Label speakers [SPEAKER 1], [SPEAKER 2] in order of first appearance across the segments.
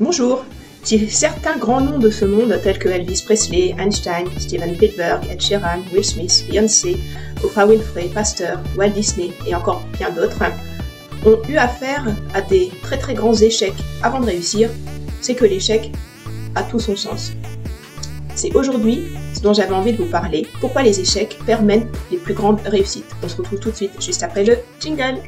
[SPEAKER 1] Bonjour. Si certains grands noms de ce monde, tels que Elvis Presley, Einstein, Steven Spielberg, Ed Sheeran, Will Smith, Beyoncé, Oprah Winfrey, Pasteur, Walt Disney et encore bien d'autres, ont eu affaire à des très grands échecs avant de réussir, c'est que l'échec a tout son sens. C'est aujourd'hui ce dont j'avais envie de vous parler, pourquoi les échecs permettent les plus grandes réussites. On se retrouve tout de suite, juste après le jingle.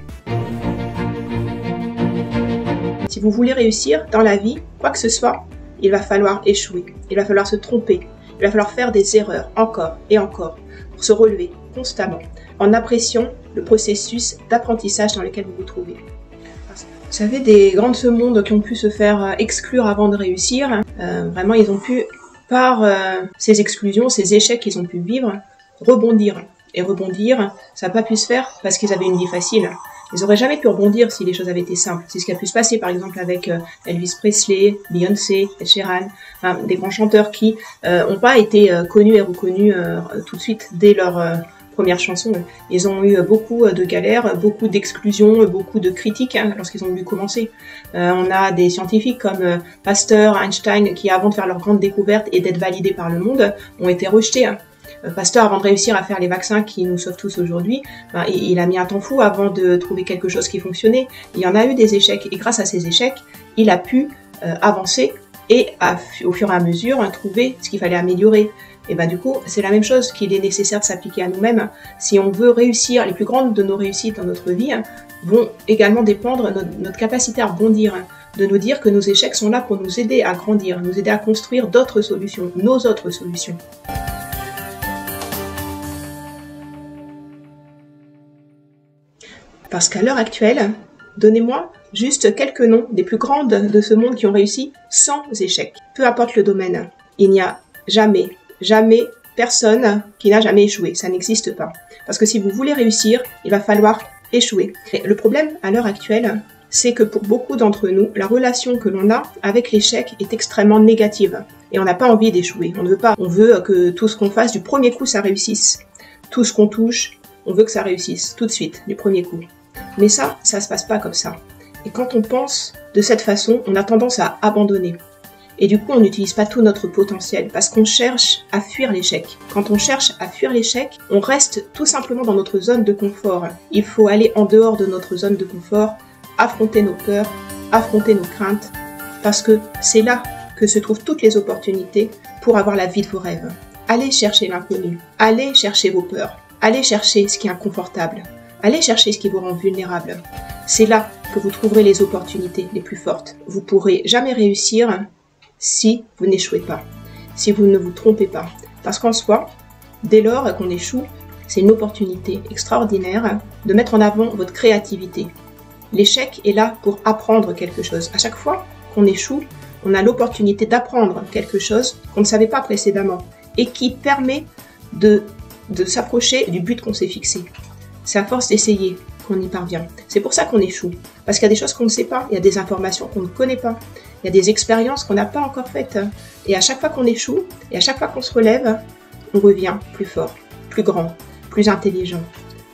[SPEAKER 1] Si vous voulez réussir dans la vie, quoi que ce soit, il va falloir échouer, il va falloir se tromper, il va falloir faire des erreurs encore et encore pour se relever constamment en appréciant le processus d'apprentissage dans lequel vous vous trouvez. Vous savez, des grands de ce monde qui ont pu se faire exclure avant de réussir, vraiment ils ont pu, par ces exclusions, ces échecs qu'ils ont pu vivre, rebondir. Et rebondir, ça n'a pas pu se faire parce qu'ils avaient une vie facile. Ils n'auraient jamais pu rebondir si les choses avaient été simples. C'est ce qui a pu se passer par exemple avec Elvis Presley, Beyoncé, Ed Sheeran, des grands chanteurs qui n'ont pas été connus et reconnus tout de suite dès leur première chanson. Ils ont eu beaucoup de galères, beaucoup d'exclusions, beaucoup de critiques lorsqu'ils ont voulu commencer. On a des scientifiques comme Pasteur, Einstein qui avant de faire leur grande découverte et d'être validés par le monde ont été rejetés. Pasteur, avant de réussir à faire les vaccins qui nous sauvent tous aujourd'hui, il a mis un temps fou avant de trouver quelque chose qui fonctionnait. Il y en a eu des échecs et grâce à ces échecs, il a pu avancer et au fur et à mesure trouver ce qu'il fallait améliorer. Et du coup, c'est la même chose qu'il est nécessaire de s'appliquer à nous-mêmes. Si on veut réussir, les plus grandes de nos réussites dans notre vie vont également dépendre de notre capacité à rebondir, de nous dire que nos échecs sont là pour nous aider à grandir, nous aider à construire d'autres solutions, nos autres solutions. Parce qu'à l'heure actuelle, donnez-moi juste quelques noms des plus grandes de ce monde qui ont réussi sans échec. Peu importe le domaine, il n'y a jamais personne qui n'a jamais échoué. Ça n'existe pas. Parce que si vous voulez réussir, il va falloir échouer. Et le problème à l'heure actuelle, c'est que pour beaucoup d'entre nous, la relation que l'on a avec l'échec est extrêmement négative. Et on n'a pas envie d'échouer. On ne veut pas. On veut que tout ce qu'on fasse, du premier coup, ça réussisse. Tout ce qu'on touche, on veut que ça réussisse tout de suite, du premier coup. Mais ça se passe pas comme ça. Et quand on pense de cette façon, on a tendance à abandonner. Et du coup, on n'utilise pas tout notre potentiel parce qu'on cherche à fuir l'échec. Quand on cherche à fuir l'échec, on reste tout simplement dans notre zone de confort. Il faut aller en dehors de notre zone de confort, affronter nos peurs, affronter nos craintes, parce que c'est là que se trouvent toutes les opportunités pour avoir la vie de vos rêves. Allez chercher l'inconnu, allez chercher vos peurs, allez chercher ce qui est inconfortable. Allez chercher ce qui vous rend vulnérable. C'est là que vous trouverez les opportunités les plus fortes. Vous ne pourrez jamais réussir si vous n'échouez pas, si vous ne vous trompez pas. Parce qu'en soi, dès lors qu'on échoue, c'est une opportunité extraordinaire de mettre en avant votre créativité. L'échec est là pour apprendre quelque chose. À chaque fois qu'on échoue, on a l'opportunité d'apprendre quelque chose qu'on ne savait pas précédemment et qui permet de s'approcher du but qu'on s'est fixé. C'est à force d'essayer qu'on y parvient. C'est pour ça qu'on échoue. Parce qu'il y a des choses qu'on ne sait pas, il y a des informations qu'on ne connaît pas, il y a des expériences qu'on n'a pas encore faites. Et à chaque fois qu'on échoue, et à chaque fois qu'on se relève, on revient plus fort, plus grand, plus intelligent.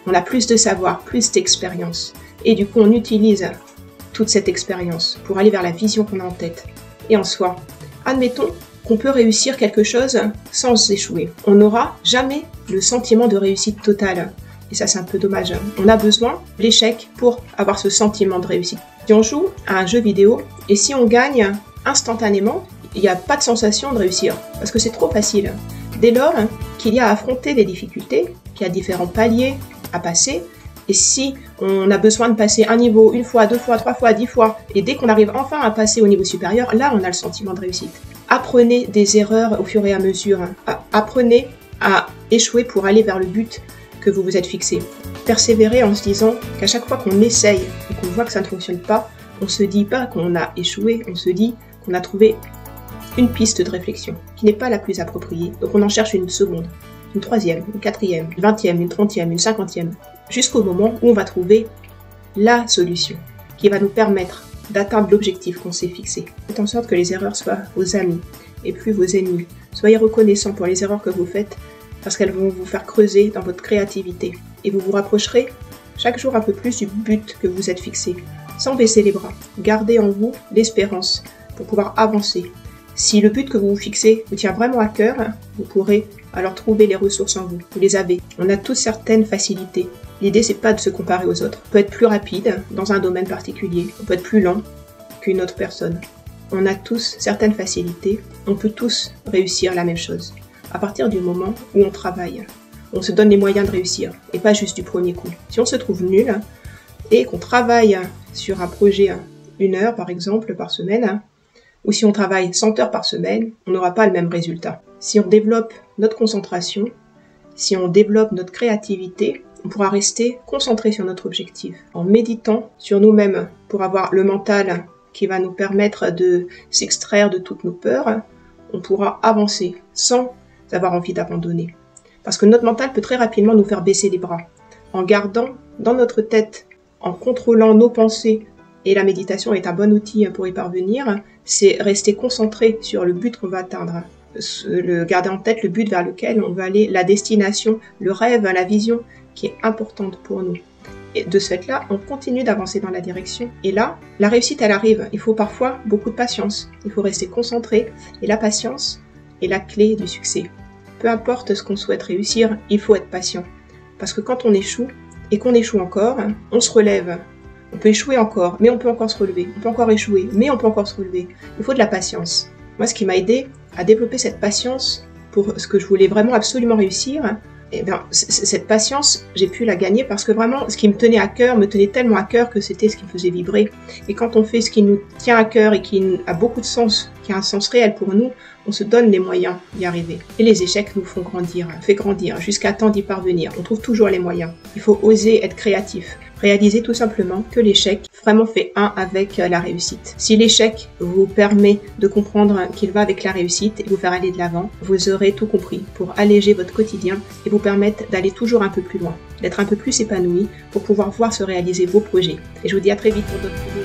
[SPEAKER 1] On a plus de savoir, plus d'expérience. Et du coup, on utilise toute cette expérience pour aller vers la vision qu'on a en tête. Et en soi, admettons qu'on peut réussir quelque chose sans échouer. On n'aura jamais le sentiment de réussite totale. Et ça, c'est un peu dommage. On a besoin de l'échec pour avoir ce sentiment de réussite. Si on joue à un jeu vidéo et si on gagne instantanément, il n'y a pas de sensation de réussir parce que c'est trop facile. Dès lors qu'il y a à affronter des difficultés, qu'il y a différents paliers à passer, et si on a besoin de passer un niveau une fois, 2 fois, 3 fois, 10 fois, et dès qu'on arrive enfin à passer au niveau supérieur, là, on a le sentiment de réussite. Apprenez des erreurs au fur et à mesure. Apprenez à échouer pour aller vers le but que vous vous êtes fixé. Persévérez en se disant qu'à chaque fois qu'on essaye et qu'on voit que ça ne fonctionne pas, on ne se dit pas qu'on a échoué, on se dit qu'on a trouvé une piste de réflexion qui n'est pas la plus appropriée. Donc on en cherche une seconde, une troisième, une quatrième, une 20e, une 30e, une 50e, jusqu'au moment où on va trouver la solution qui va nous permettre d'atteindre l'objectif qu'on s'est fixé. Faites en sorte que les erreurs soient vos amis et plus vos ennemis. Soyez reconnaissants pour les erreurs que vous faites parce qu'elles vont vous faire creuser dans votre créativité et vous vous rapprocherez chaque jour un peu plus du but que vous êtes fixé. Sans baisser les bras, gardez en vous l'espérance pour pouvoir avancer. Si le but que vous vous fixez vous tient vraiment à cœur, vous pourrez alors trouver les ressources en vous. Vous les avez. On a tous certaines facilités. L'idée, c'est pas de se comparer aux autres. On peut être plus rapide dans un domaine particulier. On peut être plus lent qu'une autre personne. On a tous certaines facilités. On peut tous réussir la même chose. À partir du moment où on travaille, on se donne les moyens de réussir et pas juste du premier coup. Si on se trouve nul et qu'on travaille sur un projet 1 heure par exemple par semaine, ou si on travaille 100 heures par semaine, on n'aura pas le même résultat. Si on développe notre concentration, si on développe notre créativité, on pourra rester concentré sur notre objectif. En méditant sur nous-mêmes pour avoir le mental qui va nous permettre de s'extraire de toutes nos peurs, on pourra avancer sans avoir envie d'abandonner. Parce que notre mental peut très rapidement nous faire baisser les bras. En gardant dans notre tête, en contrôlant nos pensées, et la méditation est un bon outil pour y parvenir, c'est rester concentré sur le but qu'on va atteindre. Garder en tête le but vers lequel on va aller, la destination, le rêve, la vision qui est importante pour nous. Et de ce fait-là, on continue d'avancer dans la direction. Et là, la réussite, elle arrive. Il faut parfois beaucoup de patience. Il faut rester concentré. Et la patience est la clé du succès. Peu importe ce qu'on souhaite réussir, il faut être patient. Parce que quand on échoue, et qu'on échoue encore, on se relève. On peut échouer encore, mais on peut encore se relever. On peut encore échouer, mais on peut encore se relever. Il faut de la patience. Moi, ce qui m'a aidé à développer cette patience pour ce que je voulais vraiment absolument réussir, eh bien, cette patience, j'ai pu la gagner parce que vraiment, ce qui me tenait à cœur, me tenait tellement à cœur que c'était ce qui me faisait vibrer. Et quand on fait ce qui nous tient à cœur et qui a beaucoup de sens, qui a un sens réel pour nous, on se donne les moyens d'y arriver. Et les échecs nous font grandir, jusqu'à temps d'y parvenir. On trouve toujours les moyens. Il faut oser être créatif. Réalisez tout simplement que l'échec vraiment fait un avec la réussite. Si l'échec vous permet de comprendre qu'il va avec la réussite et vous faire aller de l'avant, vous aurez tout compris pour alléger votre quotidien et vous permettre d'aller toujours un peu plus loin, d'être un peu plus épanoui pour pouvoir voir se réaliser vos projets. Et je vous dis à très vite pour d'autres vidéos.